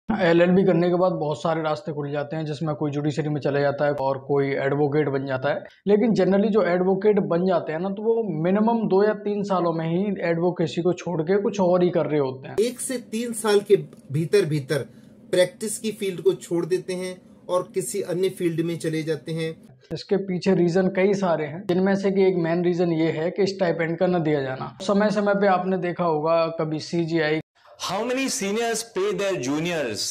LLB करने के बाद बहुत सारे रास्ते खुल जाते हैं, जिसमें कोई जुडिशरी में चले जाता है और कोई एडवोकेट बन जाता है। लेकिन जनरली जो एडवोकेट बन जाते हैं ना, तो वो मिनिमम 2 या 3 सालों में ही एडवोकेसी को छोड़ के कुछ और ही कर रहे होते हैं। 1 से 3 साल के भीतर भीतर प्रैक्टिस की फील्ड को छोड़ देते हैं और किसी अन्य फील्ड में चले जाते हैं। इसके पीछे रीजन कई सारे हैं, जिनमें से कि एक मेन रीजन ये है कि स्टाइपेंड का न दिया जाना। समय समय पे आपने देखा होगा कभी CGI, How many seniors pay their juniors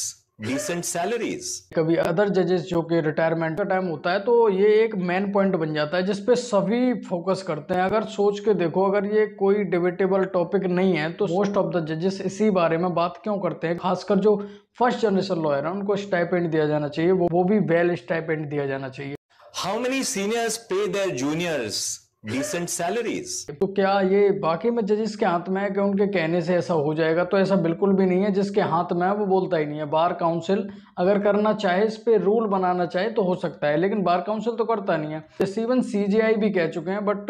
decent salaries? कभी अदर जजेस जो कि रिटायरमेंट का टाइम होता है, तो ये एक मेन पॉइंट बन जाता है जिसपे सभी फोकस करते हैं। अगर सोच के देखो, अगर ये कोई डिबेटेबल टॉपिक नहीं है तो मोस्ट ऑफ द जजेस इसी बारे में बात क्यों करते हैं। खासकर जो फर्स्ट जनरेशन लॉयर है, उनको स्टाइपेंड दिया जाना चाहिए, वो भी वेल स्टाइपेंड दिया जाना चाहिए। How many seniors pay their juniors decent salaries? तो क्या ये बाकी में जजेस के हाथ में है कि उनके कहने से ऐसा हो जाएगा? तो ऐसा बिल्कुल भी नहीं है। जिसके हाथ में है वो बोलता ही नहीं है। बार काउंसिल अगर करना चाहे, इस पे रूल बनाना चाहे तो हो सकता है, लेकिन बार काउंसिल तो करता नहीं है। जैसे इवन सीजीआई भी कह चुके हैं, बट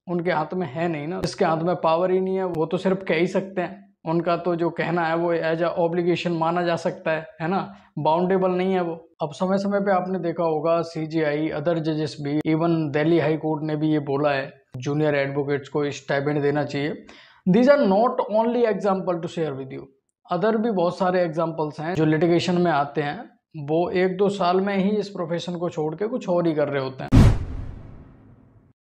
उनके हाथ में है नहीं ना। जिसके हाथ में पावर ही नहीं है, वो तो सिर्फ कह ही सकते हैं। उनका तो जो कहना है वो एज अ ऑब्लिगेशन माना जा सकता है ना, बाउंडेबल नहीं है वो। अब समय समय पे आपने देखा होगा सीजीआई, अदर जजेस भी, इवन दिल्ली हाई कोर्ट ने भी ये बोला है जूनियर एडवोकेट्स को स्टाइपेंड देना चाहिए। These are not only example to share with you, other भी बहुत सारे एग्जाम्पल्स हैं जो लिटिगेशन में आते हैं। वो 1-2 साल में ही इस प्रोफेशन को छोड़ के कुछ और ही कर रहे होते हैं।